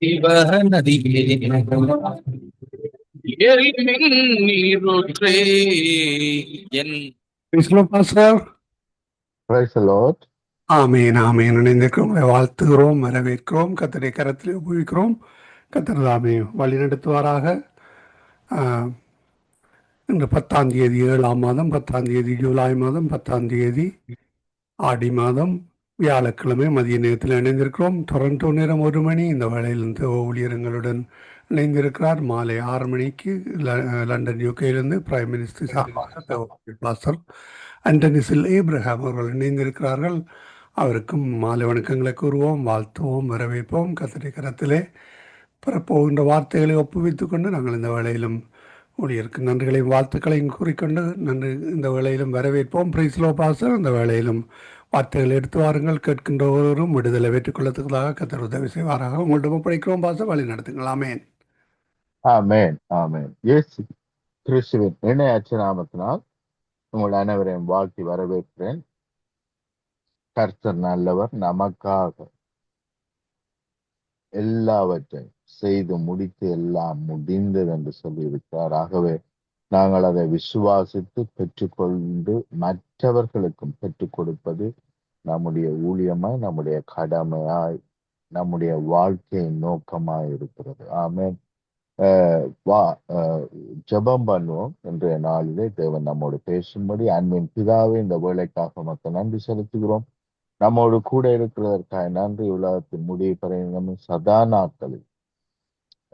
சிவநதியே எரிமின் நீரூற்றே என் பாஸ்டர். Praise the Lord. ஆமீன் ஆமீன். இணைந்திருக்கிறோம், உங்களை வாழ்த்துகிறோம், வரவேற்கிறோம், கத்தரை கரத்தில் உபயோகிக்கிறோம். கத்தர் தாமே வழிநடத்துவாராக. ஆஹ், இன்று 10ஆம் தேதி 7ஆம் மாதம், 10ஆம் தேதி ஜூலை மாதம், 10ஆம் தேதி ஆடி மாதம், வியாழக்கிழமை மதிய நேரத்தில் இணைந்திருக்கிறோம். டொரண்டோ நேரம் 1 மணி. இந்த வேளையிலிருந்து ஊழியர்களுடன் இணைந்திருக்கிறார். மாலை 6 மணிக்கு லண்டன் யூகேயிலிருந்து பிரைம் மினிஸ்டர் சார்பாக பாஸ்டர் ஆண்டனி சில் ஏப்ரஹாம் அவர்கள் இணைந்திருக்கிறார்கள். அவருக்கும் மாலை வணக்கங்களை கூறுவோம், வாழ்த்துவோம், வரவேற்போம். கத்தரை கரத்திலே பெறப்போகின்ற வார்த்தைகளை ஒப்புவித்துக் கொண்டு நாங்கள் இந்த வேளையிலும் ஊழியருக்கு நன்றிகளையும் வாழ்த்துக்களையும் கூறிக்கொண்டு இந்த வேளையிலும் வரவேற்போம். பிரைஸ்லோ பாஸ்டர், இந்த வேளையிலும் வார்த்தைகள் எடுத்து வாருங்கள். கேட்கின்ற ஒருவரும் விடுதலை பெற்றுக்கொள்ளத்துக்காக கத்தர் உதவி செய்வாராக. உங்கள்கிட்ட ஒப்படைக்கிறோம் பாஸ்டர், வழி நடத்துங்கள். ஆமென். ஆமென் ஆமென். இயேசு கிறிஸ்துவின் இணையற்ற நாமத்தினால் உங்கள் அனைவரையும் வாழ்த்தி வரவேற்கிறேன். கர்த்தர் நல்லவர், நமக்காக எல்லாவற்றையும் செய்து முடித்து எல்லாம் முடிந்தது என்று சொல்லியிருக்கிறார். ஆகவே நாங்கள் அதை விசுவாசித்து பெற்றுக்கொண்டு மற்றவர்களுக்கும் பெற்றுக் கொடுப்பது நம்முடைய ஊழியமாய், நம்முடைய கடமையாய், நம்முடைய வாழ்க்கையின் நோக்கமாய் இருக்கிறது. ஆமென். ஜெபம் பண்ணுவோம். இன்றைய நாளிலே தேவன் நம்மோடு பேசும்படி அன்பின் பிதாவே, இந்த வேலைக்காக மக்கள் நன்றி செலுத்துகிறோம். நம்மோடு கூட இருக்கிறதற்காக நன்றி. உலகத்தின் முடிவு பறையினமும் சதா நாட்களில்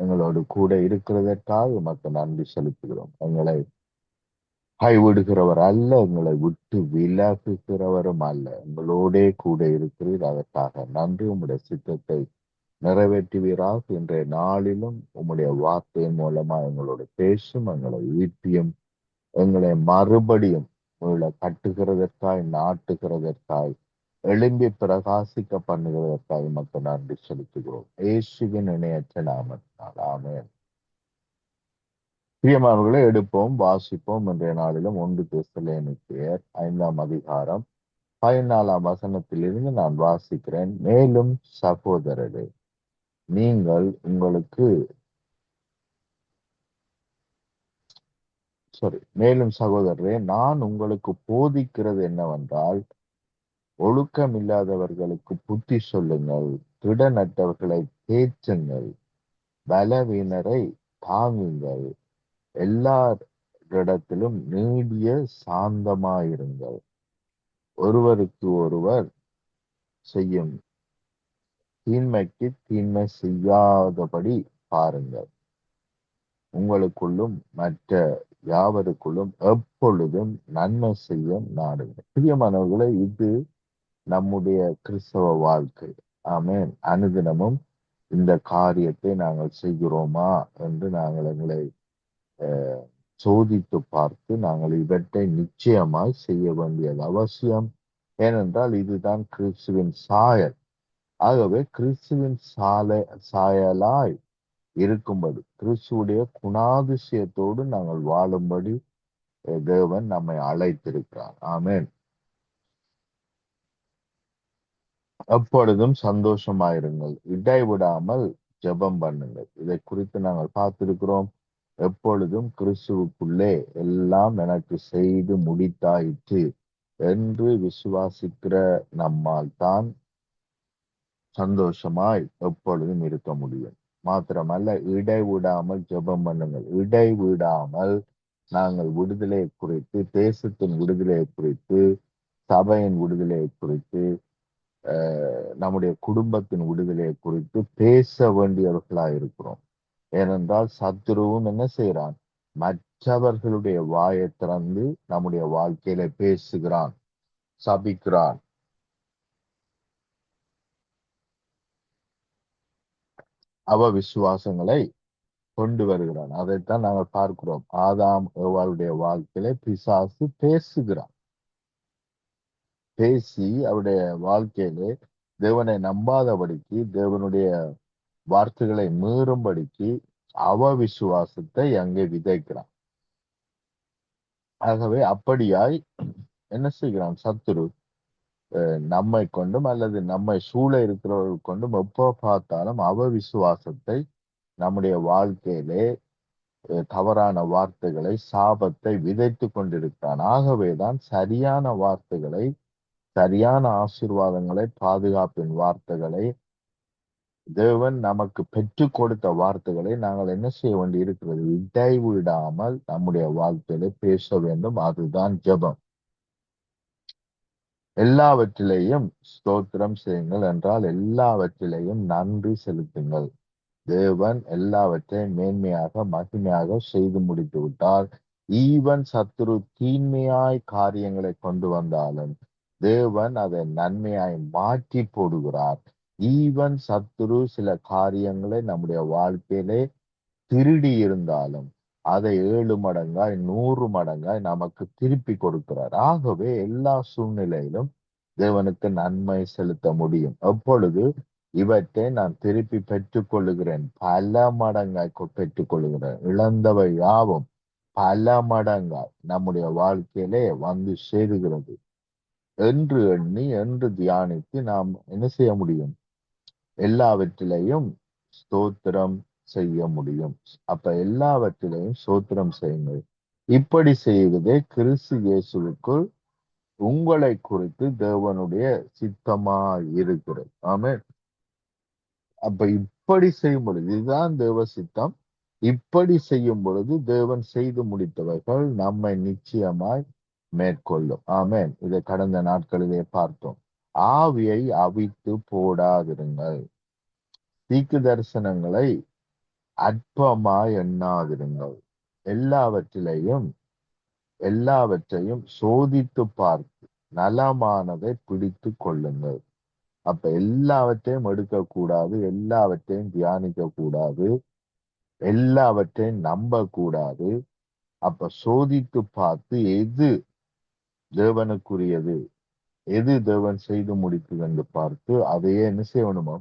எங்களோடு கூட இருக்கிறதற்காக மக்கள் நன்றி செலுத்துகிறோம். எங்களை கைவிடுகிறவர் அல்ல, எங்களை விட்டு விலகுகிறவரும் அல்ல. எங்களோடே கூட இருக்கிறீர், அதற்காக நன்றி. உம்முடைய சித்தத்தை நிறைவேற்றுவீராக. இன்றைய நாளிலும் உம்முடைய வார்த்தையின் மூலமா எங்களோட பேசும், எங்களை ஈட்டியும், எங்களை மறுபடியும் கட்டுகிறதற்காய், நாட்டுகிறதற்காய், எழும்பி பிரகாசிக்க பண்ணுகிறதற்காக மக்கள் நன்றி செலுத்துகிறோம். இயேசுவின் இணையற்ற நாமத்தினால் ஆமென். பிரியமானவர்களை எடுப்போம், வாசிப்போம். இன்றைய நாளிலும் 1 தெசலோனிக்கேயர் 5ஆம் அதிகாரம் 14ஆம் வசனத்திலிருந்து நான் வாசிக்கிறேன். மேலும் சகோதரரே, நீங்கள் மேலும் சகோதரரே, நான் உங்களுக்கு போதிக்கிறது என்னவென்றால், ஒழுக்கம் இல்லாதவர்களுக்கு புத்தி சொல்லுங்கள், திடனற்றவர்களை தேற்றுங்கள், பலவீனரை தாங்குங்கள், எல்லாரிடத்திலும் நீடிய சாந்தமாயிருங்கள். ஒருவருக்கு ஒருவர் செய்யும் தீன்மைக்கு தீன்மை செய்யாதபடி பாருங்கள். உங்களுக்குள்ளும் மற்ற யாவருக்குள்ளும் எப்பொழுதும் நன்மை செய்ய நாடுங்கள். பிரியமானவர்களே, இது நம்முடைய கிறிஸ்தவ வாழ்க்கை. ஆமென். அனுதினமும் இந்த காரியத்தை நாங்கள் செய்கிறோமா என்று நாங்கள் எங்களை சோதித்து பார்த்து நாங்கள் இவற்றை நிச்சயமாய் செய்ய வேண்டியது அவசியம். ஏனென்றால் இதுதான் கிறிஸ்துவின் சாயல். ஆகவே கிறிஸ்துவின் சாயலாய் இருக்கும்படி, கிறிஸ்துவுடைய குணாதிசயத்தோடு நாங்கள் வாழும்படி தேவன் நம்மை அழைத்திருக்கிறார். ஆமென். எப்பொழுதும் சந்தோஷமாயிருங்கள், இடைவிடாமல் ஜெபம் பண்ணுங்கள். இதை குறித்து நாங்கள் பார்த்திருக்கிறோம். எப்பொழுதும் கிறிஸ்துவுக்குள்ளே எல்லாம் எனக்கு செய்து முடித்தாயிற்று என்று விசுவாசிக்கிற நம்மால் தான் சந்தோஷமாய் எப்பொழுதும் இருக்க முடியும். மாத்திரமல்ல, இடைவிடாமல் ஜெபம் பண்ணுங்கள். இடைவிடாமல் நாங்கள் விடுதலையை குறித்து, தேசத்தின் விடுதலையை குறித்து, சபையின் விடுதலையை குறித்து, நம்முடைய குடும்பத்தின் விடுதலையை குறித்து பேச வேண்டியவர்களாக இருக்கிறோம். ஏனென்றால் சத்துருவும் என்ன செய்யறான்? மற்றவர்களுடைய வாயை திறந்து நம்முடைய வாழ்க்கையில பேசுகிறான், சபிக்கிறான், விசுவாசங்களை கொண்டு வருகிறான். அதைத்தான் நாங்கள் பார்க்கிறோம். ஆதாம் ஏவாளுடைய வாழ்க்கையில பிசாசு பேசுகிறான். பேசி அவருடைய வாழ்க்கையிலே தேவனை நம்பாதபடிக்கு, தேவனுடைய வார்த்தைகளை மீறும்படிக்கு விசுவாசத்தை அங்கே விதைக்கிறான். ஆகவே அப்படியாய் என்ன செய்கிறான் சத்துரு? நம்மை கொண்டும் அல்லது நம்மை சூழ இருக்கிறவர்கள் கொண்டும் எப்போ பார்த்தாலும் விசுவாசத்தை நம்முடைய வாழ்க்கையிலே தவறான வார்த்தைகளை சாபத்தை விதைத்து கொண்டிருக்கிறான். ஆகவேதான் சரியான வார்த்தைகளை, சரியான ஆசீர்வாதங்களை, பாதுகாப்பின் வார்த்தைகளை, தேவன் நமக்கு பெற்றுக் கொடுத்த வார்த்தைகளை நாங்கள் என்ன செய்ய வேண்டி இருக்கிறது? இடைவிடாமல் நம்முடைய வாழ்க்கையில பேச வேண்டும். அதுதான் ஜெபம். எல்லாவற்றிலேயும் ஸ்தோத்திரம் செய்யுங்கள் என்றால் எல்லாவற்றிலேயும் நன்றி செலுத்துங்கள். தேவன் எல்லாவற்றையும் மேன்மையாக மகிமையாக செய்து முடித்து விட்டார். ஈவன் சத்துரு தீன்மையாய் காரியங்களை கொண்டு வந்தாலும் தேவன் அதை நன்மையாய் மாற்றி போடுகிறார். ஈவன் சத்துரு சில காரியங்களை நம்முடைய வாழ்க்கையிலே திருடி இருந்தாலும் அதை 7 மடங்காய் 100 மடங்காய் நமக்கு திருப்பி கொடுக்கிறார். ஆகவே எல்லா சூழ்நிலையிலும் தேவனுக்கு நன்மை செலுத்த முடியும். அப்பொழுது இவற்றை நான் திருப்பி பெற்றுக் கொள்ளுகிறேன், பல மடங்காய் பெற்றுக் கொள்ளுகிறேன். இழந்தவை யாவும் பல மடங்காய் நம்முடைய வாழ்க்கையிலே வந்து சேருகிறது என்று எண்ணி, என்று தியானித்து நாம் என்ன செய்ய முடியும்? எல்லாவற்றிலையும் ஸ்தோத்திரம் செய்ய முடியும். அப்ப எல்லாவற்றிலையும் ஸ்தோத்திரம் செய்யுங்கள். இப்படி செய்வதே கிறிஸ்து இயேசுவுக்குள் உங்களை குறித்து தேவனுடைய சித்தமாய் இருக்கிறது. ஆமென். அப்ப இப்படி செய்யும் பொழுது, இதுதான் தேவ சித்தம். இப்படி செய்யும் பொழுது தேவன் செய்து முடித்தவர்கள் நம்மை நிச்சயமாய் மேற்கொள்ளும். ஆமென். இதை கடந்த நாட்களிலே பார்த்தோம். ஆவியை அவித்து போடாதிருங்கள். தீக்கு தரிசனங்களை அற்பமாய் எண்ணாதிருங்கள். எல்லாவற்றையும் சோதித்து பார்த்து நலமானதை பிடித்து கொள்ளுங்கள். அப்ப எல்லாவற்றையும் எடுக்கக்கூடாது, எல்லாவற்றையும் தியானிக்க கூடாது, எல்லாவற்றையும் நம்ப கூடாது. அப்ப சோதித்து பார்த்து எது தேவனுக்குரியது, எது தேவன் செய்து முடித்தது என்று பார்த்து அதையே என்ன செய்யணுமோ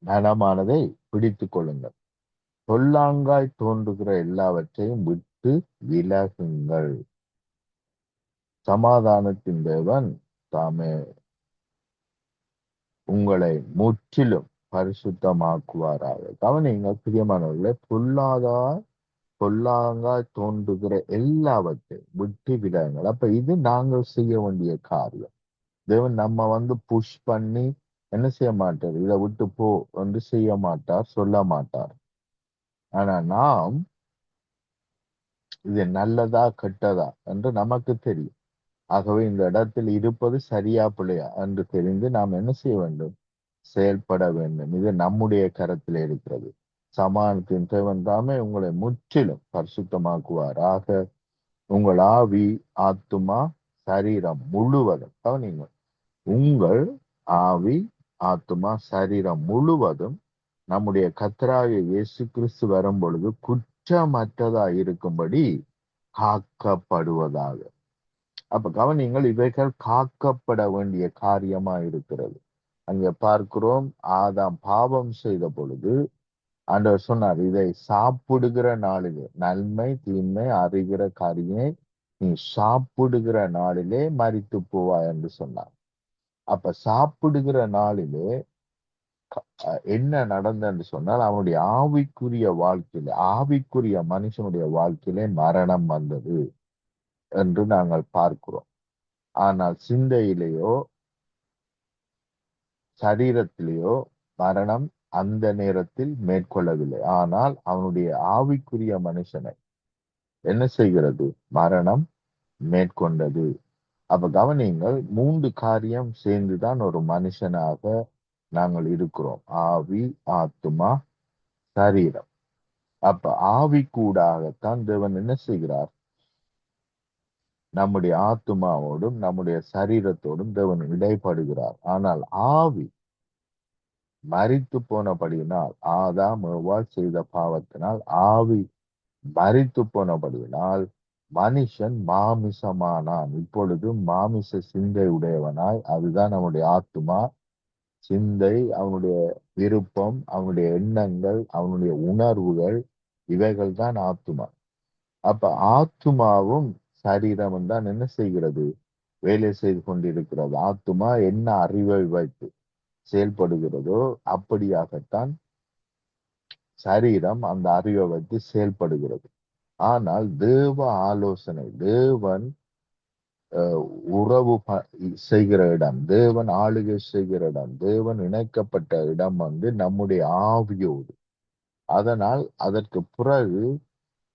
நலமானதை பிடித்து கொள்ளுங்கள். சொல்லாங்காய் தோன்றுகிற எல்லாவற்றையும் விட்டு விலகுங்கள். சமாதானத்தின் தேவன் தாமே உங்களை முற்றிலும் பரிசுத்தமாக்குவாராக. கவனிங்க பிரியமானவர்களே, பொல்லாங்காய் தோன்றுகிற எல்லாவற்றையும் விட்டு விலகுங்கள். அப்ப இது நாங்கள் செய்ய வேண்டிய காரியம். தேவன் நம்ம புஷ் பண்ணி என்ன செய்ய மாட்டார்? இதை விட்டு போ என்று செய்ய மாட்டார், சொல்ல மாட்டார். ஆனா நாம் இது நல்லதா கெட்டதா என்று நமக்கு தெரியும். ஆகவே இந்த இடத்தில் இருப்பது சரியா பிள்ளையா என்று தெரிந்து நாம் என்ன செய்ய வேண்டும்? செயல்பட வேண்டும். இது நம்முடைய கரத்தில் இருக்கிறது. சமாதானத்தின் தேவன் தாமே உங்களை முற்றிலும் பரிசுத்தமாக்குவாராக. உங்கள் ஆவி, ஆத்துமா, சரீரம் முழுவதும், கவனிங்க, உங்கள் ஆவி, ஆத்துமா, சரீரம் முழுவதும் நம்முடைய கர்த்தராகிய இயேசு கிறிஸ்து வரும் பொழுது குற்றமற்றதா இருக்கும்படி காக்கப்படுவதாக. அப்ப கவனிங்கள், இவைகள் காக்கப்பட வேண்டிய காரியமா இருக்கிறது. அங்க பார்க்கிறோம், ஆதாம் பாவம் செய்த பொழுது ஆண்டவர் சொன்னார், இதை சாப்பிடுகிற நாளிலே, நன்மை தீன்மை அறிகிற காரியை நீ சாப்பிடுகிற நாளிலே மரித்து போவாய் என்று சொன்னார். அப்ப சாப்பிடுகிற நாளிலே என்ன நடந்தது சொன்னால், அவனுடைய ஆவிக்குரிய வாழ்க்கையில, ஆவிக்குரிய மனுஷனுடைய வாழ்க்கையிலே மரணம் வந்தது என்று நாங்கள் பார்க்கிறோம். ஆனால் சிந்தையிலேயோ சரீரத்திலேயோ மரணம் அந்த நேரத்தில் மேற்கொள்ளவில்லை. ஆனால் அவனுடைய ஆவிக்குரிய மனுஷனை என்ன செய்கிறது? மரணம் மேற்கொண்டது. அப்ப கவனிங்கள், 3 காரியம் சேர்ந்துதான் ஒரு மனுஷனாக நாங்கள் இருக்கிறோம். ஆவி, ஆத்துமா, சரீரம். அப்ப ஆவி கூடாகத்தான் தேவன் என்ன செய்கிறார்? நம்முடைய ஆத்துமாவோடும் நம்முடைய சரீரத்தோடும் தேவன் இடைப்படுகிறார். ஆனால் ஆவி மரித்து போனபடியினால், ஆதாம் ஏவாள் செய்த பாவத்தினால் ஆவி மரித்து போனபடியினால் மனுஷன் மாமிசமானான். இப்பொழுது மாமிச சிந்தை உடையவனாய், அதுதான் நம்முடைய ஆத்துமா, சிந்தை, அவனுடைய விருப்பம், அவனுடைய எண்ணங்கள், அவனுடைய உணர்வுகள், இவைகள் தான் ஆத்துமா. அப்ப ஆத்துமாவும் சரீரமும் தான் என்ன செய்கிறது? வேலை செய்து கொண்டிருக்கிறது. ஆத்துமா என்ன அறிவை வைத்து செயல்படுகிறதோ அப்படியாகத்தான் சரீரம் அந்த அறிவை வைத்து செயல்படுகிறது. ஆனால் தேவ ஆலோசனை, தேவன் உறவு செய்கிற இடம், தேவன் ஆளுகை செய்கிற இடம், தேவன் இணைக்கப்பட்ட இடம் நம்முடைய ஆவியோடு. அதனால் அதற்கு பிறகு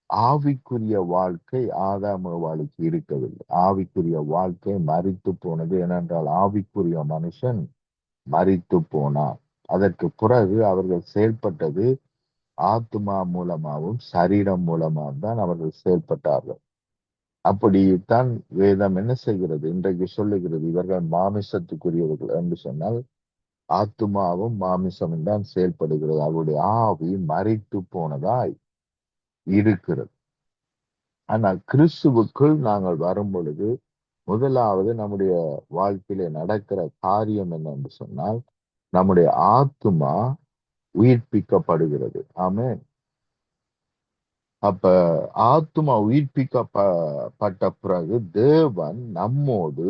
ஆவிக்குரிய வாழ்க்கை ஆதாம் ஏவாளுக்கு இருக்கவில்லை. ஆவிக்குரிய வாழ்க்கை மரித்து போனது. ஏனென்றால் ஆவிக்குரிய மனுஷன் மரித்து போனார். அதற்கு பிறகு அவர்கள் செயல்பட்டது ஆத்மா மூலமாகவும் சரீரம் மூலமாகவும் தான் அவர்கள் செயல்பட்டார்கள். அப்படித்தான் வேதம் என்ன செய்கிறது, இன்றைக்கு சொல்லுகிறது, இவர்கள் மாமிசத்துக்குரியவர்கள் என்று சொன்னால் ஆத்துமாவும் மாமிசமும் தான் செயல்படுகிறது. அவருடைய ஆவி மரித்து போனதாய் இருக்கிறது. ஆனால் கிறிஸ்துவுக்குள் நாங்கள் வரும் பொழுது முதலாவது நம்முடைய வாழ்க்கையில நடக்கிற காரியம் என்னன்னு சொன்னால் நம்முடைய ஆத்துமா உயிர்ப்பிக்கப்படுகிறது. ஆமென். அப்ப ஆத்துமா உயிர்ப்பிக்கப்பட்ட பிறகு தேவன் நம்மோடு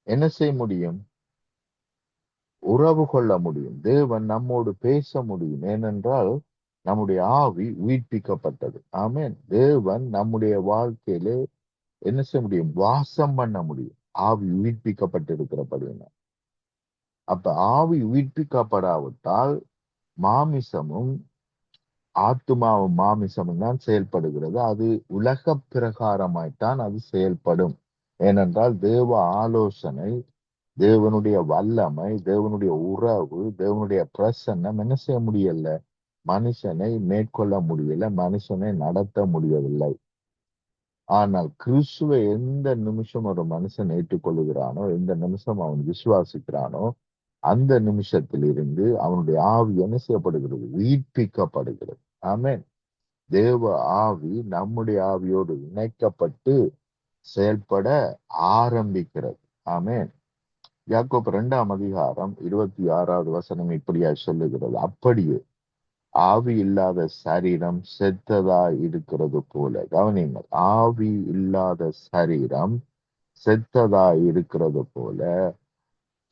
என்ன செய்ய முடியும்? உறவு கொள்ள முடியும். தேவன் நம்மோடு பேச முடியும். ஏனென்றால் நம்முடைய ஆவி உயிர்ப்பிக்கப்பட்டது. ஆமென். தேவன் நம்முடைய வாழ்க்கையிலே என்ன செய்ய முடியும்? வாசம் பண்ண முடியும். ஆவி உயிர்ப்பிக்கப்பட்டிருக்கிறபடினா. அப்ப ஆவி உயிர்ப்பிக்கப்படாவிட்டால் மாமிசமும் ஆத்துமாவும் மாமிசமும் தான் செயல்படுகிறது. அது உலக பிரகாரமாய்த்தான் அது செயல்படும். ஏனென்றால் தேவ ஆலோசனை, தேவனுடைய வல்லமை, தேவனுடைய உறவு, தேவனுடைய பிரசன்னம் என்ன செய்ய முடியல? மனுஷனை மேற்கொள்ள முடியல, மனுஷனை நடத்த முடியவில்லை. ஆனால் கிறிஸ்துவை எந்த நிமிஷம் ஒரு மனுஷன் ஏற்றுக்கொள்ளுகிறானோ, எந்த நிமிஷம் அவன் விசுவாசிக்கிறானோ, அந்த நிமிஷத்தில் இருந்து அவனுடைய ஆவி என்ன செய்யப்படுகிறது? உயிர்ப்பிக்கப்படுகிறது. ஆமென். தேவ ஆவி நம்முடைய ஆவியோடு இணைக்கப்பட்டு செயல்பட ஆரம்பிக்கிறது. ஆமென். யாக்கோபு 2ஆம் அதிகாரம் 26வது வசனம் இப்படியா சொல்லுகிறது, அப்படியே ஆவி இல்லாத சரீரம் செத்ததா இருக்கிறது போல. கவனிங்கள், ஆவி இல்லாத சரீரம் செத்ததா இருக்கிறது போல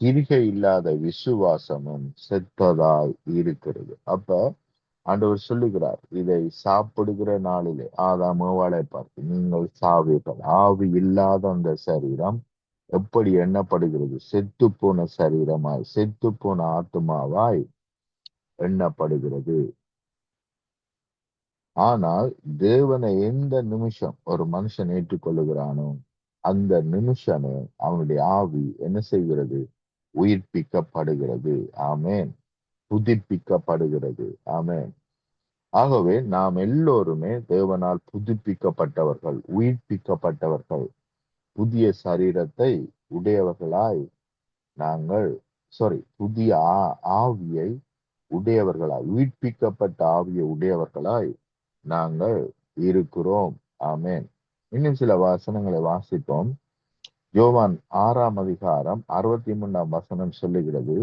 கிரிகை இல்லாத விசுவாசமும் செத்ததாய் இருக்கிறது. அப்ப ஆண்டவர் சொல்லுகிறார், இதை சாப்பிடுகிற நாளிலே ஆதாம் ஏவாளை பார்த்து நீங்கள் சாவீர்கள். ஆவி இல்லாத அந்த சரீரம் எப்படி எண்ணப்படுகிறது? செத்து போன சரீரமாய், செத்து போன ஆத்மாவாய் எண்ணப்படுகிறது. ஆனால் தேவனை எந்த நிமிஷம் ஒரு மனுஷன் ஏற்றுக்கொள்ளுகிறானோ அந்த நிமிஷமே அவனுடைய ஆவி என்ன செய்கிறது? உயிர்ப்பிக்கப்படுகிறது. ஆமென். புதுப்பிக்கப்படுகிறது. ஆமென். ஆகவே நாம் எல்லோருமே தேவனால் புதுப்பிக்கப்பட்டவர்கள், உயிர்ப்பிக்கப்பட்டவர்கள், புதிய சரீரத்தை உடையவர்களாய் நாங்கள் புதிய ஆவியை உடையவர்களாய், உயிர்ப்பிக்கப்பட்ட ஆவியை உடையவர்களாய் நாங்கள் இருக்கிறோம். ஆமென். இன்னும் சில வசனங்களை வாசிப்போம். யோவான் 6ஆம் அதிகாரம் 63ஆம் வசனம் சொல்லுகிறது,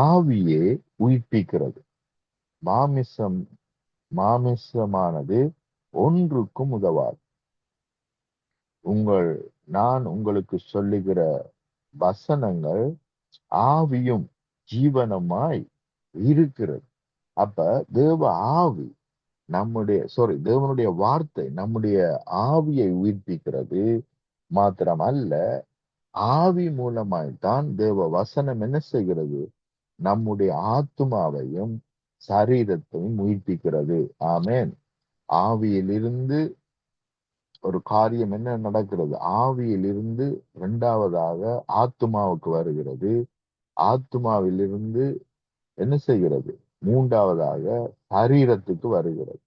ஆவியே உயிர்ப்பிக்கிறது, மாமிசமானது ஒன்றுக்கும் உதவாது. நான் உங்களுக்கு சொல்லுகிற வசனங்கள் ஆவியும் ஜீவனமாய் இருக்கிறது. அப்ப தேவ ஆவி தேவனுடைய வார்த்தை நம்முடைய ஆவியை உயிர்ப்பிக்கிறது. மாத்திரமல்ல, ஆவி மூலமாய்த்தான் தேவ வசனம் என்ன செய்கிறது? நம்முடைய ஆத்மாவையும் சரீரத்தையும் உயிர்ப்பிக்கிறது. ஆமென். ஆவியிலிருந்து ஒரு காரியம் என்ன நடக்கிறது? ஆவியிலிருந்து இரண்டாவதாக ஆத்மாவுக்கு வருகிறது. ஆத்மாவிலிருந்து என்ன செய்கிறது? மூன்றாவதாக சரீரத்துக்கு வருகிறது.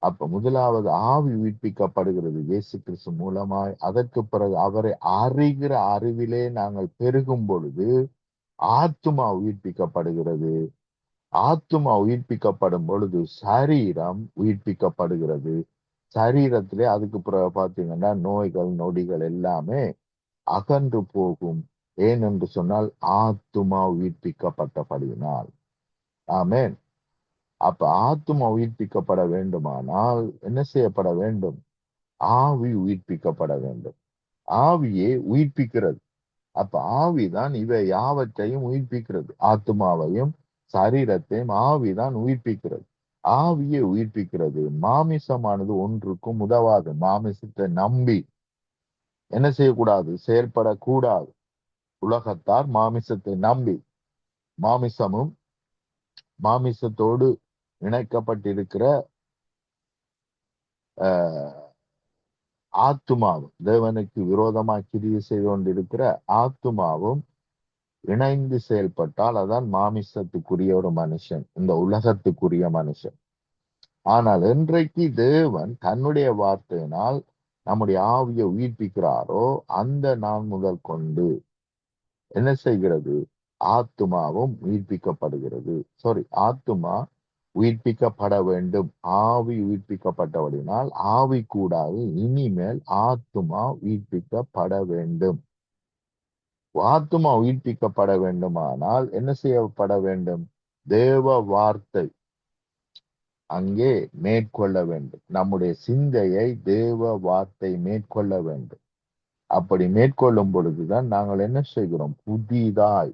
அப்ப முதலாவது ஆவி உயிர்ப்பிக்கப்படுகிறது இயேசு கிறிஸ்து மூலமாய். அதற்கு பிறகு அவரை அறிகிற அறிவிலே நாங்கள் பெருகும் பொழுது ஆத்துமா உயிர்ப்பிக்கப்படுகிறது. ஆத்துமா உயிர்ப்பிக்கப்படும் பொழுது சரீரம் உயிர்ப்பிக்கப்படுகிறது. சரீரத்திலே அதுக்கு பிறகு பாத்தீங்கன்னா நோய்கள் நொடிகள் எல்லாமே அகன்று போகும். ஏனென்று சொன்னால் ஆத்துமா உயிர்ப்பிக்கப்பட்டபடியினால். ஆமென். அப்ப ஆத்துமா உயிர்ப்பிக்கப்பட வேண்டுமானால் என்ன செய்யப்பட வேண்டும்? ஆவி உயிர்ப்பிக்கப்பட வேண்டும். ஆவியே உயிர்ப்பிக்கிறது. அப்ப ஆவிதான் இவை யாவற்றையும் உயிர்ப்பிக்கிறது. ஆத்மாவையும் சரீரத்தையும் ஆவிதான் உயிர்ப்பிக்கிறது. ஆவியை உயிர்ப்பிக்கிறது. மாமிசமானது ஒன்றுக்கும் உதவாது. மாமிசத்தை நம்பி என்ன செய்யக்கூடாது? செயல்படக்கூடாது. உலகத்தார் மாமிசத்தை நம்பி, மாமிசமும் மாமிசத்தோடு இணைக்கப்பட்டிருக்கிற ஆத்துமாவும், தேவனுக்கு விரோதமாய் கிரியை செய்து கொண்டிருக்கிற ஆத்துமாவும் இணைந்து செயல்பட்டால் அதான் மாமிசத்துக்குரிய ஒரு மனுஷன், இந்த உலகத்துக்குரிய மனுஷன். ஆனால் என்றைக்கு தேவன் தன்னுடைய வார்த்தையினால் நம்முடைய ஆவியை உயிர்ப்பிக்கிறாரோ அந்த நாள் முதல் கொண்டு என்ன செய்கிறது? ஆத்துமாவும் உயிர்ப்பிக்கப்படுகிறது. ஆத்துமா உயிர்ப்பிக்கப்பட வேண்டும். ஆவி உயிர்ப்பிக்கப்பட்டபடினால் ஆவி கூடாது, இனிமேல் ஆத்துமா உயிர்ப்பிக்கப்பட வேண்டும். ஆத்துமா உயிர்ப்பிக்கப்பட வேண்டுமானால் என்ன செய்யப்பட வேண்டும்? தேவ வார்த்தை அங்கே மேற்கொள்ள வேண்டும். நம்முடைய சிந்தையை தேவ வார்த்தை மேற்கொள்ள வேண்டும். அப்படி மேற்கொள்ளும் பொழுதுதான் நாங்கள் என்ன செய்கிறோம்? புதிதாய்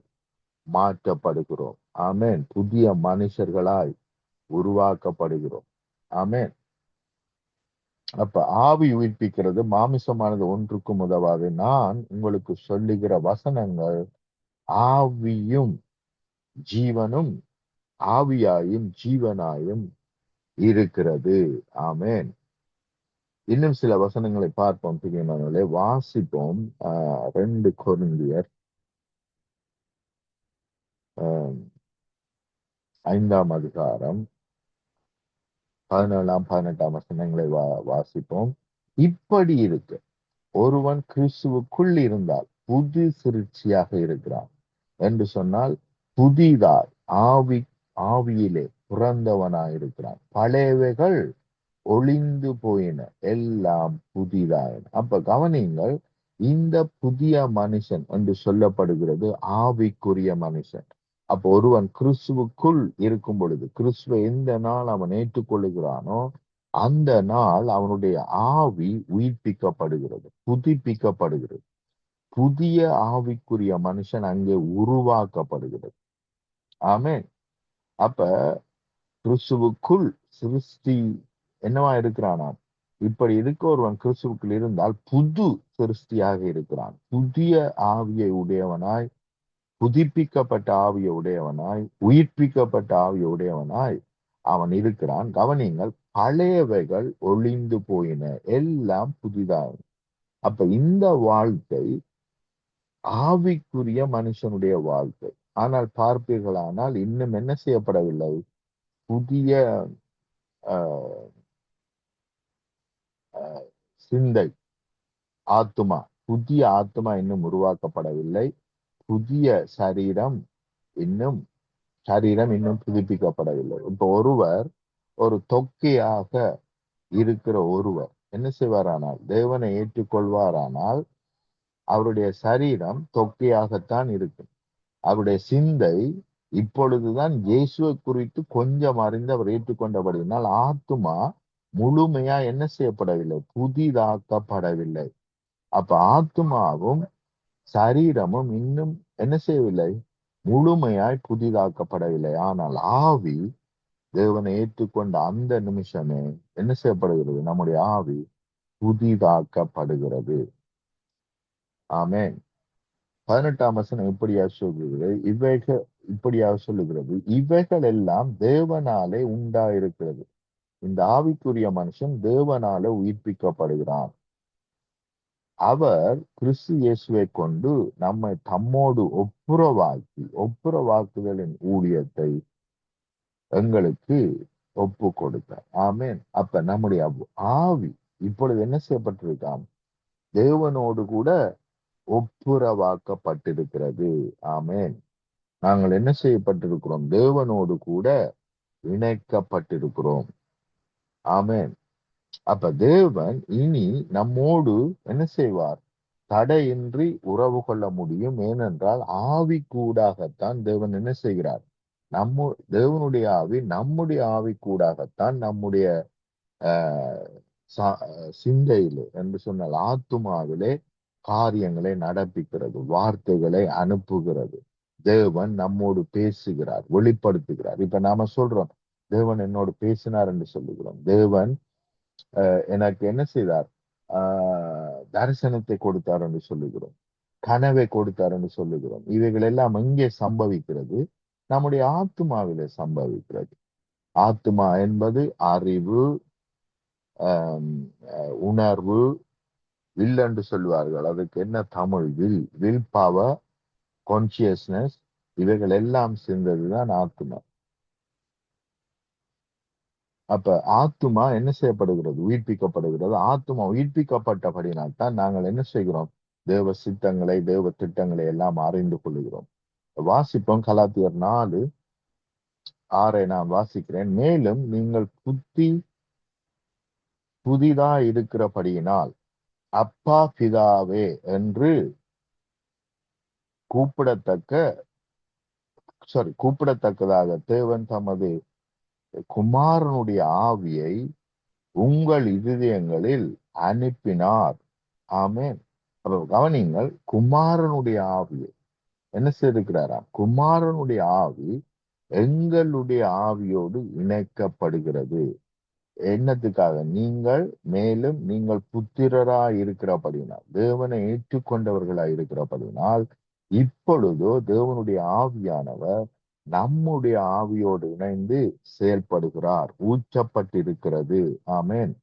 மாற்றப்படுகிறோம். ஆமென். புதிய மனுஷர்களாய் உருவாக்கப்படுகிறோம். ஆமென். அப்ப ஆவி உயிர்ப்பிக்கிறது, மாமிசமானது ஒன்றுக்கும் உதவாது. நான் உங்களுக்கு சொல்லுகிற வசனங்கள் ஆவியும் ஜீவனும், ஆவியாயும் ஜீவனாயும் இருக்கிறது. ஆமென். இன்னும் சில வசனங்களை பார்ப்போம். பிரியமானவர்களே, வாசிப்போம். 2 கொரிந்தியர் 5ஆம் அதிகாரம் 17, 18 வசனங்களை வாசிப்போம். இப்படி இருக்கு, ஒருவன் கிறிஸ்துவுக்குள் இருந்தால் புது சிருஷ்டியாக இருக்கிறான் என்று சொன்னால் புதிதாய் ஆவியிலே பிறந்தவனாயிருக்கிறான். பழையவைகள் ஒளிந்து போயின, எல்லாம் புதிதாயின. அப்ப கவனிங்கள், இந்த புதிய மனுஷன் என்று சொல்லப்படுகிறது ஆவிக்குரிய மனுஷன். அப்போ ஒருவன் கிறிஸ்துவுக்குள் இருக்கும் பொழுது, கிறிஸ்துவை எந்த நாள் அவன் ஏற்றுக்கொள்ளுகிறானோ அந்த நாள் அவனுடைய ஆவி உயிர்ப்பிக்கப்படுகிறது, புதுப்பிக்கப்படுகிறது. புதிய ஆவிக்குரிய மனுஷன் அங்கே உருவாக்கப்படுகிறது. ஆமென். அப்ப கிறிஸ்துவுக்குள் சிருஷ்டி என்னவா இருக்கிறானாம்? இப்படி இருக்க ஒருவன் கிறிஸ்துவுக்குள் இருந்தால் புது சிருஷ்டியாக இருக்கிறான். புதிய ஆவியை உடையவனாய், புதுப்பிக்கப்பட்ட ஆவியை உடையவனாய், உயிர்ப்பிக்கப்பட்ட ஆவியை உடையவனாய் அவன் இருக்கிறான். கவனிங்கள், பழையவைகள் ஒளிந்து போயின, எல்லாம் புதிதாகும். அப்ப இந்த வாழ்க்கை ஆவிக்குரிய மனுஷனுடைய வாழ்க்கை. ஆனால் பார்ப்பீர்களானால் இன்னும் என்ன செய்யப்படவில்லை? புதிய சிந்தை, ஆத்துமா, புதிய ஆத்துமா இன்னும் உருவாக்கப்படவில்லை. புதிய சரீரம் இன்னும் புதுப்பிக்கப்படவில்லை. இப்ப ஒரு தொக்கையாக இருக்கிற ஒருவர் என்ன செய்வாரானால், தேவனை ஏற்றுக்கொள்வாரானால் அவருடைய சரீரம் தொக்கையாகத்தான் இருக்கும். அவருடைய சிந்தை இப்பொழுதுதான் இயேசுவை குறித்து கொஞ்சம் அறிந்து அவர் ஏற்றுக்கொண்டபடினால் ஆத்துமா முழுமையா என்ன செய்யப்படவில்லை? புதிதாக்கப்படவில்லை. அப்ப ஆத்துமாவும் சரீரமும் இன்னும் என்ன செய்யவில்லை? முழுமையாய் புதிதாக்கப்படவில்லை. ஆனால் ஆவி தேவனை ஏற்றுக்கொண்ட அந்த நிமிஷமே என்ன செய்யப்படுகிறது? நம்முடைய ஆவி புதிதாக்கப்படுகிறது. ஆமென். 18ஆம் வசனம் இப்படியாக சொல்லுகிறது, இவைகள் எல்லாம் தேவனாலே உண்டாயிருக்கிறது. இந்த ஆவிக்குரிய மனுஷன் தேவனாலே உயிர்ப்பிக்கப்படுகிறான். அவர் கிறிஸ்து இயேசுவை கொண்டு நம்மை தம்மோடு ஒப்புரவாக்குதலின் ஊழியத்தை எங்களுக்கு ஒப்பு கொடுத்தார். ஆமென். அப்ப நம்முடைய ஆவி இப்பொழுது என்ன செய்யப்பட்டிருக்காம்? தேவனோடு கூட ஒப்புரவாக்கப்பட்டிருக்கிறது. ஆமென். நாங்கள் என்ன செய்யப்பட்டிருக்கிறோம்? தேவனோடு கூட இணைக்கப்பட்டிருக்கிறோம். ஆமென். அப்ப தேவன் இனி நம்மோடு என்ன செய்வார்? தடையின்றி உறவு கொள்ள முடியும். ஏனென்றால் ஆவி கூடாகத்தான் தேவன் என்ன செய்கிறார்? தேவனுடைய ஆவி நம்முடைய ஆவி கூடாகத்தான் நம்முடைய சிந்தையிலே என்று சொன்னால் ஆத்துமாவிலே காரியங்களை நடப்பிக்கிறது, வார்த்தைகளை அனுப்புகிறது. தேவன் நம்மோடு பேசுகிறார், வெளிப்படுத்துகிறார். இப்ப நாம சொல்றோம், தேவன் என்னோடு பேசினார் என்று சொல்லுகிறோம். தேவன் எனக்கு என்ன செய்தார், தரிசனத்தை கொடுத்தார் என்று சொல்லுகிறோம், கனவை கொடுத்தார் என்று சொல்லுகிறோம். இவைகள் எல்லாம் எங்கே சம்பவிக்கிறது? நம்முடைய ஆத்துமாவிலே சம்பவிக்கிறது. ஆத்துமா என்பது அறிவு, உணர்வு, வில் என்று சொல்வார்கள். அதுக்கு என்ன தமிழ்? வில் பவர், கான்சியஸ்னஸ், இவைகள் எல்லாம் சேர்ந்ததுதான் ஆத்துமா. அப்ப ஆத்துமா என்ன செய்யப்படுகிறது? உயிர்ப்பிக்கப்படுகிறது. ஆத்துமா உயிர்ப்பிக்கப்பட்டபடினால் தான் நாங்கள் என்ன செய்கிறோம்? தேவ சித்தங்களை, தேவ திட்டங்களை எல்லாம் அறிந்து கொள்ளுகிறோம். வாசிப்போம் கலாத்தியர் 4:6 நான் வாசிக்கிறேன். மேலும் நீங்கள் புதிதா இருக்கிறபடியினால் அப்பா பிதாவே என்று கூப்பிடத்தக்கதாக தேவன் தமது குமாரனுடைய ஆவியை உங்கள் இருதயங்களில் அனுப்பினார். ஆமென். அப்ப கவனிங்கள், குமாரனுடைய ஆவியை என்ன செய்திருக்கிறாராம்? குமாரனுடைய ஆவி எங்களுடைய ஆவியோடு இணைக்கப்படுகிறது. என்னத்துக்காக? மேலும் நீங்கள் புத்திரராய் இருக்கிறபடினால், தேவனை ஏற்றுக்கொண்டவர்களாய் இருக்கிறபடினால், இப்பொழுதோ தேவனுடைய ஆவியானவர் நம்முடைய ஆவியோடு இணைந்து செயல்படுகிறார். ஊற்றப்பட்டிருக்கிறது. ஆமென்.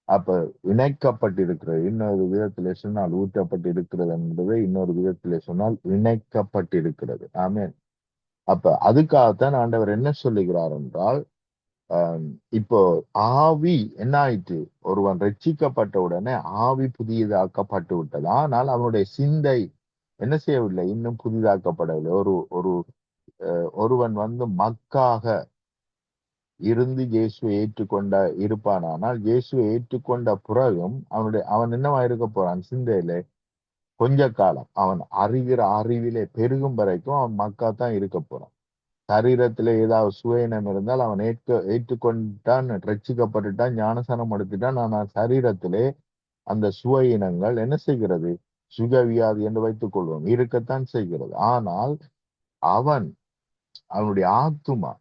அப்ப இணைக்கப்பட்டிருக்கிறது. இன்னொரு விதத்திலே சொன்னால் ஊற்றப்பட்டிருக்கிறது என்பதை இன்னொரு விதத்திலே சொன்னால் இணைக்கப்பட்டிருக்கிறது. ஆமென். அப்ப அதுக்காகத்தான் ஆண்டவர் என்ன சொல்லுகிறார் என்றால், இப்போ ஆவி என்ன ஆயிற்று? ஒருவன் ரட்சிக்கப்பட்ட உடனே ஆவி புதியதாக்கப்பட்டு விட்டது. ஆனால் அவனுடைய சிந்தை என்ன செய்யவில்லை? இன்னும் புதிதாக்கப்படவில்லை. ஒருவன் மக்காக இருந்து இயேசுவை இருப்பானால் இயேசுவை ஏற்றுக்கொண்ட பிறகும் அவன் என்னவா இருக்க போறான்? சிந்தையிலே கொஞ்ச காலம் அவன் அறிகிற அறிவிலே பெருகும் வரைக்கும் அவன் மக்கா தான் இருக்க போறான். சரீரத்திலே ஏதாவது சுயனம் இருந்தால் அவன் ஏற்றுக்கொண்டான், ரட்சிக்கப்பட்டுட்டான், ஞானசனம் எடுத்துட்டான். ஆனால் சரீரத்திலே அந்த சுயினங்கள் என்ன செய்கிறது? சுகவியாதி என்று வைத்துக் கொள்வோம், இருக்கத்தான் செய்கிறது. ஆனால் அவனுடைய ஆத்துமா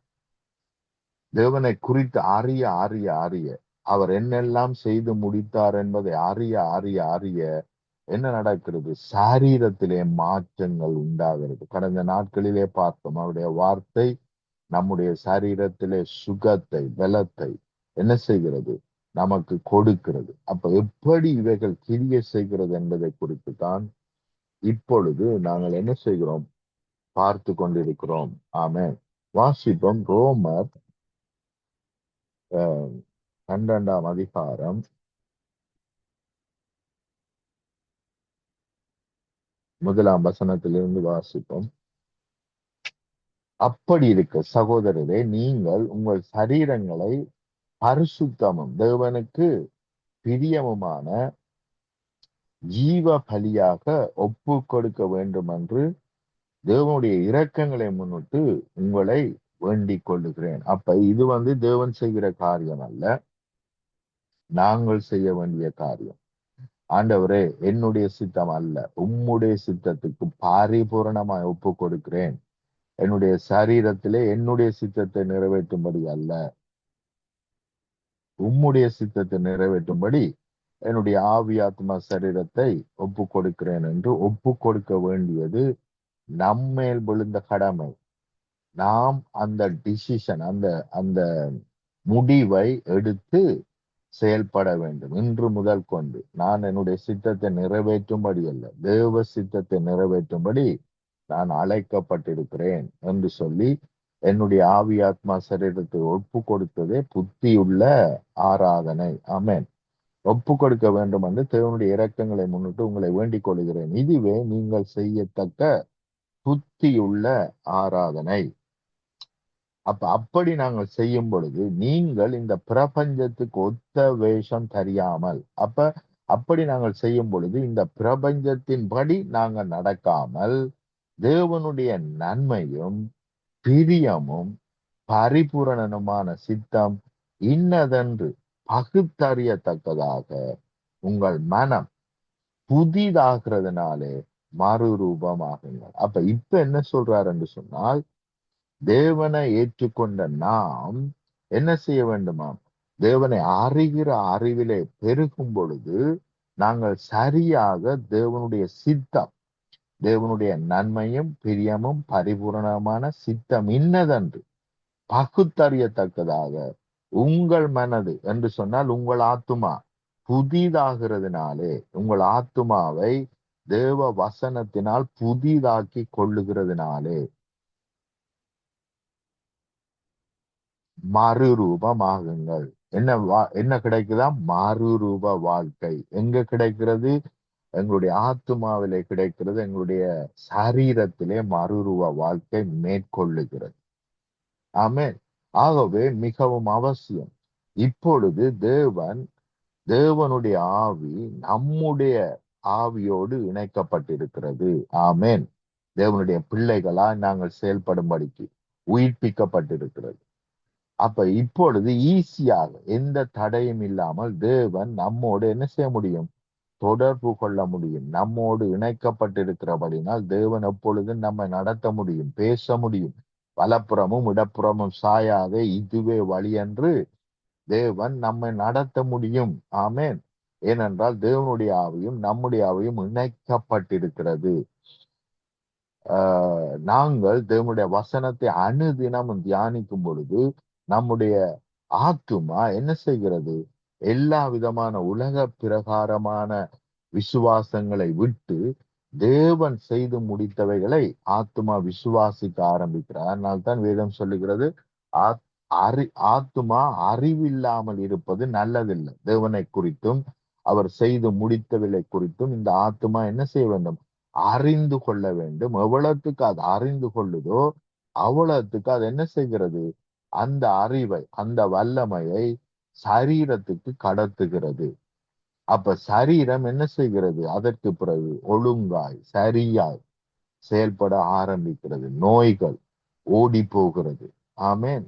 தேவனை குறித்து அறிய அறிய அறிய, அவர் என்னெல்லாம் செய்து முடித்தார் என்பதை அறிய அறிய அறிய என்ன நடக்கிறது? சரீரத்திலே மாற்றங்கள் உண்டாகிறது. கடந்த நாட்களிலே பார்த்தோம், அவருடைய வார்த்தை நம்முடைய சரீரத்திலே சுகத்தை, பலத்தை என்ன செய்கிறது? நமக்கு கொடுக்கிறது. அப்ப எப்படி இவைகள் கிரிய செய்கிறது என்பதை குறித்து தான் இப்பொழுது நாங்கள் என்ன செய்கிறோம்? பார்த்து கொண்டிருக்கிறோம். ஆமென். வாசிப்போம் ரோமர் 12ஆம் அதிகாரம் 1ஆம் வசனத்திலிருந்து வாசிப்போம். அப்படி இருக்க சகோதரரே, நீங்கள் உங்கள் சரீரங்களை பரிசுத்தமும் தேவனுக்கு பிரியமுமான ஜீவ பலியாக ஒப்பு கொடுக்க வேண்டும் என்று தேவனுடைய இரக்கங்களை முன்னிட்டு உங்களை வேண்டிக் கொள்ளுகிறேன். அப்ப இது தேவன் செய்கிற காரியம் அல்ல, நாங்கள் செய்ய வேண்டிய காரியம். ஆண்டவரே, என்னுடைய சித்தம் அல்ல, உம்முடைய சித்தத்துக்கு பரிபூரணமாய் ஒப்பு கொடுக்கிறேன். என்னுடைய சரீரத்திலே என்னுடைய சித்தத்தை நிறைவேற்றும்படி அல்ல, உம்முடைய சித்தத்தை நிறைவேற்றும்படி என்னுடைய ஆவி ஆத்மா சரீரத்தை ஒப்பு கொடுக்கிறேன் என்று ஒப்பு கொடுக்க வேண்டியது நம்மேல் விழுந்த கடமை. நாம் அந்த டிசிஷன், அந்த முடிவை எடுத்து செயல்பட வேண்டும். இன்று முதல் கொண்டு நான் என்னுடைய சித்தத்தை நிறைவேற்றும்படி அல்ல, தேவ சித்தத்தை நிறைவேற்றும்படி நான் அழைக்கப்பட்டிருக்கிறேன் என்று சொல்லி என்னுடைய ஆவி ஆத்மா சரீரத்தை ஒப்பு கொடுத்ததே புத்தியுள்ள ஆராதனை. ஆமென். ஒப்பு கொடுக்க வேண்டும் என்று தேவனுடைய இரக்கங்களை முன்னிட்டு உங்களை வேண்டிக் கொள்கிறேன். இதுவே நீங்கள் செய்யத்தக்க புத்தியுள்ள ஆராதனை. அப்படி நாங்கள் செய்யும் பொழுது நீங்கள் இந்த பிரபஞ்சத்துக்கு ஒத்த வேஷம் தெரியாமல், அப்படி நாங்கள் செய்யும் பொழுது இந்த பிரபஞ்சத்தின் படி நாங்கள் நடக்காமல் தேவனுடைய நன்மையும் பிரியமும் பரிபூரணமான சித்தம் இன்னதென்று பகுத்தறியத்தக்கதாக உங்கள் மனம் புதிதாகிறதுனாலே மறுரூபமாகுங்கள். அப்ப இப்ப என்ன சொல்றாரு என்று சொன்னால், தேவனை ஏற்றுக்கொண்ட நாம் என்ன செய்ய வேண்டுமாம்? தேவனை அறிகிற அறிவிலே பெருகும் பொழுது நாங்கள் சரியாக தேவனுடைய சித்தம், தேவனுடைய நன்மையும் பிரியமும் பரிபூரணமான சித்தம் இன்னதென்று பகுத்தறியத்தக்கதாக உங்கள் மனது என்று சொன்னால் உங்கள் ஆத்துமா புதிதாகிறதுனாலே, உங்கள் ஆத்துமாவை தேவ வசனத்தினால் புதிதாக்கி கொள்ளுகிறதுனாலே மறுரூபமாகுங்கள். என்ன கிடைக்குதா? மறுரூப வாழ்க்கை. எங்க கிடைக்கிறது? எங்களுடைய ஆத்துமாவிலே கிடைக்கிறது. எங்களுடைய சரீரத்திலே மறுரூப வாழ்க்கை மேற்கொள்ளுகிறது. ஆமென். ஆகவே மிகவும் அவசியம். இப்பொழுது தேவனுடைய ஆவி நம்முடைய ஆவியோடு இணைக்கப்பட்டிருக்கிறது. ஆமென். தேவனுடைய பிள்ளைகளா நாங்கள் செயல்படும்படிக்கு உயிர்ப்பிக்கப்பட்டிருக்கிறது. அப்ப இப்பொழுது ஈஸியாக எந்த தடையும் இல்லாமல் தேவன் நம்மோடு என்ன செய்ய முடியும்? தொடர்பு கொள்ள முடியும். நம்மோடு இணைக்கப்பட்டிருக்கிறபடினால் தேவன் எப்பொழுதும் நம்மை நடத்த முடியும், பேச முடியும். வலப்புறமும் இடப்புறமும் சாயாத இதுவே வழி என்று தேவன் நம்மை நடத்த முடியும். ஆமென். ஏனென்றால் தேவனுடைய ஆவியும் நம்முடைய ஆவியும் இணைக்கப்பட்டிருக்கிறது. நாங்கள் தேவனுடைய வசனத்தை அனுதினமும் தியானிக்கும் பொழுது நம்முடைய ஆத்துமா என்ன செய்கிறது? எல்லா விதமான உலக பிரகாரமான விசுவாசங்களை விட்டு தேவன் செய்து முடித்தவைகளை ஆத்துமா விசுவாசிக்க ஆரம்பிக்கிறார். அதனால்தான் வேதம் சொல்லுகிறது, ஆத்துமா அறிவில்லாமல் இருப்பது நல்லதில்லை. தேவனை குறித்தும் அவர் செய்து முடித்தவைகளை குறித்தும் இந்த ஆத்துமா என்ன செய்ய வேண்டும்? அறிந்து கொள்ள வேண்டும். எவ்வளவுக்கு அது அறிந்து கொள்ளுதோ அவ்வளவுக்கு அது என்ன செய்கிறது? அந்த அறிவை, அந்த வல்லமையை சரீரத்துக்கு கடத்துகிறது. அப்ப சரீரம் என்ன செய்கிறது? அதற்கு பிறகு ஒழுங்காய் சரியாய் செயல்பட ஆரம்பிக்கிறது. நோய்கள் ஓடி போகிறது. ஆமென்.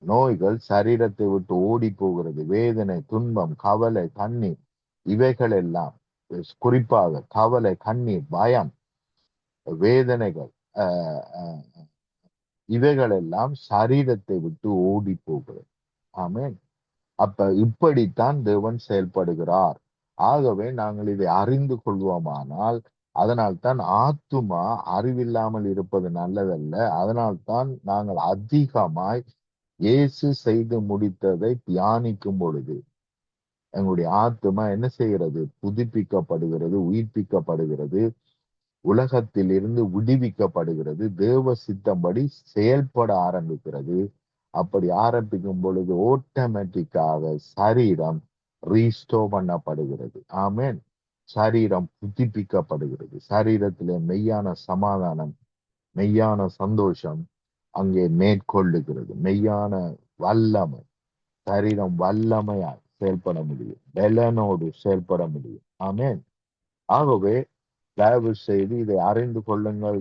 நோய்கள் சரீரத்தை விட்டு ஓடி போகிறது. வேதனை, துன்பம், கவலை, கண்ணீர் இவைகள் எல்லாம், குறிப்பாக கவலை, கண்ணீர், பயம், வேதனைகள், இவைகள் எல்லாம் சரீரத்தை விட்டு ஓடி போகிறது. ஆமென். அப்ப இப்படித்தான் தேவன் செயல்படுகிறார். ஆகவே நாங்கள் இதை அறிந்து கொள்வோமானால், அதனால்தான் ஆத்துமா அறிவில்லாமல் இருப்பது நல்லதல்ல. அதனால்தான் நாங்கள் அதிகமாய் இயேசு செய்து முடித்ததை தியானிக்கும் பொழுது எங்களுடைய ஆத்துமா என்ன செய்கிறது? புதுப்பிக்கப்படுகிறது, உயிர்ப்பிக்கப்படுகிறது, உலகத்தில் இருந்து விடுவிக்கப்படுகிறது, தேவ சித்தம்படி செயல்பட ஆரம்பிக்கிறது. அப்படி ஆரம்பிக்கும் பொழுது ஆட்டோமேட்டிக்காக சரீரம் ரீஸ்டோ பண்ணப்படுகிறது. ஆமென். சரீரம் புதுப்பிக்கப்படுகிறது. சரீரத்திலே மெய்யான சமாதானம், மெய்யான சந்தோஷம் அங்கே மேற்கொள்ளுகிறது. மெய்யான வல்லமை, சரீரம் வல்லமையாய் செயல்பட முடியும், பலனோடு செயல்பட முடியும். ஆமென். ஆகவே தயவு செய்து இதை அறிந்து கொள்ளுங்கள்.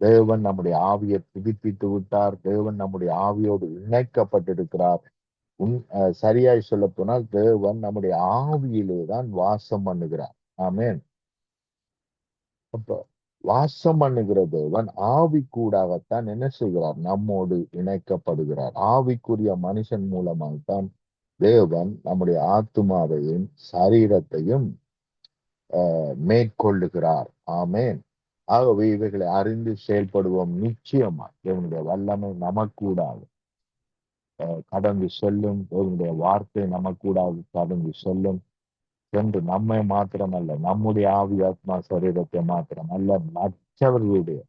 தேவன் நம்முடைய ஆவியை புதுப்பித்து விட்டார். தேவன் நம்முடைய ஆவியோடு இணைக்கப்பட்டிருக்கிறார். சரியாய் சொல்ல போனால் தேவன் நம்முடைய ஆவியிலே தான் வாசம் பண்ணுகிறார். ஆமென். அப்ப வாசம் பண்ணுகிற தேவன் ஆவி கூடாகத்தான் என்ன செய்கிறார்? நம்மோடு இணைக்கப்படுகிறார். ஆவிக்குரிய மனுஷன் மூலமாகத்தான் தேவன் நம்முடைய ஆத்துமாவையும் சரீரத்தையும் மேற்கொள்ளுகிறார். ஆமென். ஆகவே இவைகளை அறிந்து செயல்படுவோம். நிச்சயமா தேவனுடைய வல்லமை நமக்கூடாது கடந்து செல்லும். தேவனுடைய வார்த்தை நமக்கூடாது கடந்து செல்லும் என்று நம்மை மாத்திரமல்ல, நம்முடைய ஆவி ஆத்மா சரீரத்தை மாத்திரமல்ல, மற்றவர்களுடைய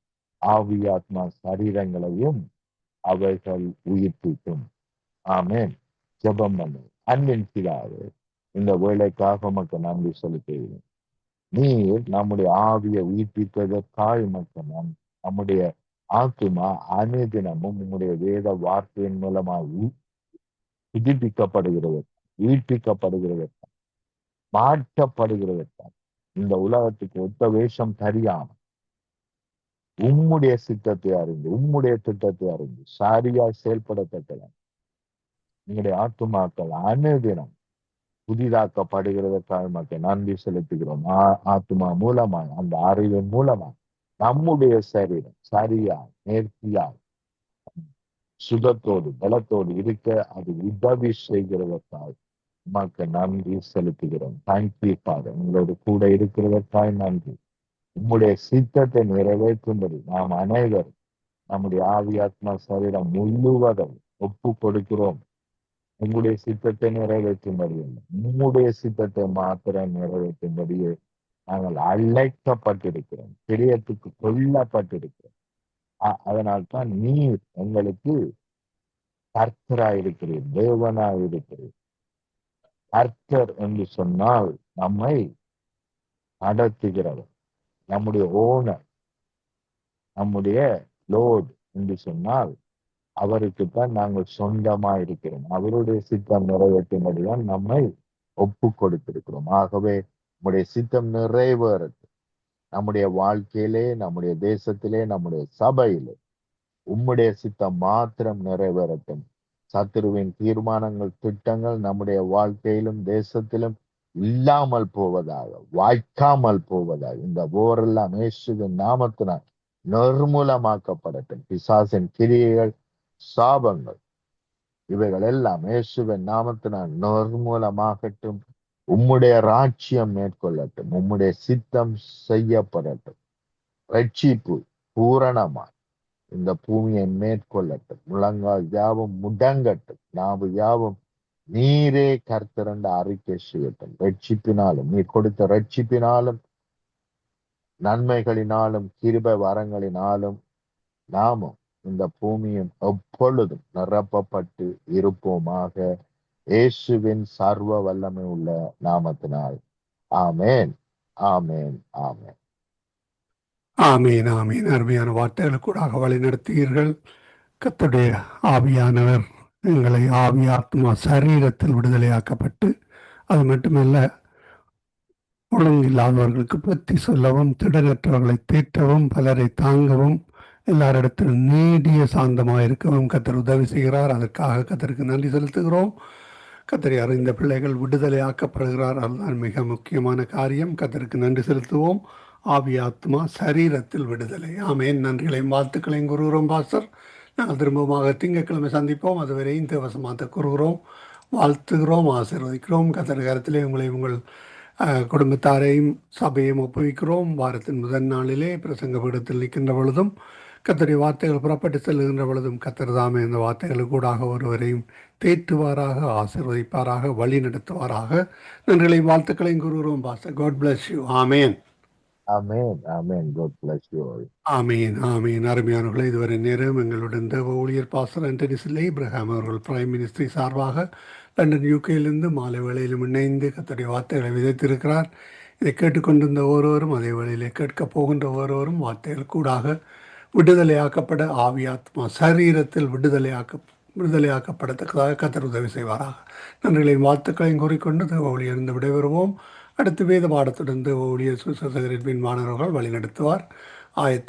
ஆவி ஆத்மா சரீரங்களையும் அவைகள் உயிர்ப்பிக்கும். ஆமென். ஜெபம் பண்ணு. அன்பின் பிதாவே, இந்த வேலைக்காக உமக்கு நன்றி செலுத்துகிறேன். நீர் நம்முடைய ஆவியை உயிர்ப்பிப்பதற்காய் மட்டும் நம்முடைய ஆத்துமா அனுதினமும் உம்முடைய வேத வார்த்தையின் மூலமாக புதுப்பிக்கப்படுகிறது, உயிர்ப்பிக்கப்படுகிறது, மாற்றப்படுகிறது. இந்த உலகத்துக்கு ஒத்த வேஷம் தெரியாம உம்முடைய சித்தத்தை அறிந்து, உம்முடைய திட்டத்தை அறிந்து சரியாய் செயல்படத்தக்கதான் எங்களுடைய ஆத்துமாக்கள் அனுதினம் புதிதாக்கப்படுகிறதற்காக மக்கள் நன்றி செலுத்துகிறோம். ஆத்மா மூலமாய், அந்த அறிவின் மூலமாய் நம்முடைய சரீரம் சரியா நேர்த்தியா சுகத்தோடு பலத்தோடு இருக்க அது உதவி செய்கிறதற்காக உமக்கு நன்றி செலுத்துகிறோம். தேங்க்யூ ஃபாதர், உங்களோட கூட இருக்கிறதற்காக நன்றி. உம்முடைய சித்தத்தை நிறைவேற்றும்படி நாம் அனைவரும் நம்முடைய ஆவியாத்மா சரீரம் முழுவதும் ஒப்பு கொடுக்கிறோம். உங்களுடைய சித்தத்தை நிறைவேற்றும்படி இல்லை, உம்முடைய சித்தத்தை மாத்திரம் நிறைவேற்றும்படியே நாங்கள் அழைக்கப்பட்டிருக்கிறோம், பிரியத்துக்கு கொல்லப்பட்டிருக்கிறோம். அதனால்தான் நீர் எங்களுக்கு கர்த்தராயிருக்கிறீர், தேவனாயிருக்கிறீர். கர்த்தர் என்று சொன்னால் நம்மை நடத்துகிறவர், நம்முடைய ஓனர், நம்முடைய லோர்ட் என்று சொன்னால் அவருக்குத்தான் நாங்கள் சொந்தமா இருக்கிறோம். அவருடைய சித்தம் நிறைவேற்றும்படிதான் நம்மை ஒப்பு கொடுத்திருக்கிறோம். ஆகவே நம்முடைய சித்தம் நிறைவேறட்டும் நம்முடைய வாழ்க்கையிலே, நம்முடைய தேசத்திலே, நம்முடைய சபையிலே. உம்முடைய சித்தம் மாத்திரம் நிறைவேறட்டும். சத்துருவின் தீர்மானங்கள், திட்டங்கள் நம்முடைய வாழ்க்கையிலும் தேசத்திலும் இல்லாமல் போவதாக, வாய்க்காமல் போவதாக இந்த போரெல்லாம் இயேசுவின் நாமத்தினால் நிர்மூலமாக்கப்படட்டும். பிசாசின் கிரியைகள், சாபங்கள் இவைகள் எல்லாம் இயேசுவின் நாமத்தினால் நிர்மூலமாகட்டும். உம்முடைய ராஜ்யம் மேற்கொள்ளட்டும், உம்முடைய சித்தம் செய்யப்படட்டும். ரட்சிப்பு பூரணமாய் இந்த பூமியை மேற்கொள்ளட்டும். முழங்கால் யாவும் முடங்கட்டும், நாவு யாவும் நீரே கர்த்தர் என்று அறிக்கை செய்யட்டும். ரட்சிப்பினாலும், நீர் கொடுத்த ரட்சிப்பினாலும், நன்மைகளினாலும், கிருபை வரங்களினாலும் நாமும் இந்த பூமியும் எப்பொழுதும் நிரப்பப்பட்டு இருப்போமாக. இயேசுவின் சர்வ வல்லமை உள்ள நாமத்தினால். ஆமேன், ஆமேன், ஆமேன். ஆமீன், ஆமீன். அருமையான வார்த்தைகளுக்கூடாக வழி நடத்துகிறீர்கள். கர்த்தருடைய ஆவியானவர் எங்களை ஆவி ஆத்மா சரீரத்தில் விடுதலையாக்கப்பட்டு, அது மட்டுமல்ல ஒழுங்கில்லாதவர்களுக்கு பற்றி சொல்லவும், திடனற்றவர்களை தேற்றவும், பலரை தாங்கவும், எல்லாரிடத்திலும் நீடிய சாந்தமாக இருக்கவும் கர்த்தர் உதவி செய்கிறார். அதற்காக கர்த்தருக்கு நன்றி செலுத்துகிறோம். கர்த்தரை அறிந்த பிள்ளைகள் விடுதலை ஆக்கப்படுகிறார். அதுதான் மிக முக்கியமான காரியம். கர்த்தருக்கு நன்றி செலுத்துவோம். ஆவி ஆத்மா சரீரத்தில் விடுதலை. ஆமேன். நன்றிகளையும் வாழ்த்துக்களையும் கூறுகிறோம் பாஸ்டர். நாங்கள் திரும்பமாக திங்கட்கிழமை சந்திப்போம். அதுவரையும் தேவசமாத்த கூறுகிறோம், வாழ்த்துகிறோம், ஆசீர்வதிக்கிறோம். கர்த்தர் கரத்திலே உங்களை உங்கள் குடும்பத்தாரையும் சபையும் ஒப்புவிக்கிறோம். வாரத்தின் முதல் நாளிலே பிரசங்க பீடத்தில் நிற்கின்ற பொழுதும், கர்த்தருடைய வார்த்தைகள் புறப்பட்டு செல்லுகின்ற பொழுதும் கர்த்தர் தாமே இந்த வார்த்தைகளுக்கு கூடாக ஒருவரையும் தேற்றுவாராக, ஆசீர்வதிப்பாராக, வழி நடத்துவாராக. நன்றிகளையும் வாழ்த்துக்களையும் கூறுகிறோம் பாஸ்டர். God bless you. ஆமேன், ஆமேன், ஆமேன். God bless you all. ஆமீன், ஆமீன். அருமையானவர்களே, இதுவரை நேரம் எங்களுடன் தேவ ஊழியர் பாஸ்டர் ஆண்டனி சில்லை இப்ரஹாம் அவர்கள் பிரைம் மினிஸ்ட்ரி சார்பாக லண்டன் யூகேயிலிருந்து மாலை வேளையிலும் இணைந்து கர்த்தருடைய வார்த்தைகளை விதைத்திருக்கிறார். இதை கேட்டுக்கொண்டிருந்த ஒருவரும், அதே வேளையிலே கேட்கப் போகின்ற ஒருவரும் வார்த்தைகள் கூடாக விடுதலையாக்கப்பட, ஆவியாத்மா சரீரத்தில் விடுதலையாக்கப்படத்தக்கதாக கர்த்தர் உதவி செய்வாராக. நன்றிகளையும் வாழ்த்துக்களையும் கூறிக்கொண்டு தேவ ஊழியரிலிருந்து விடைபெறுவோம். அடுத்து வேத பாடத்துடன் தேவ ஊழியர் சுசேகரின் மாணவர்கள் வழிநடத்துவார். ஆயத்த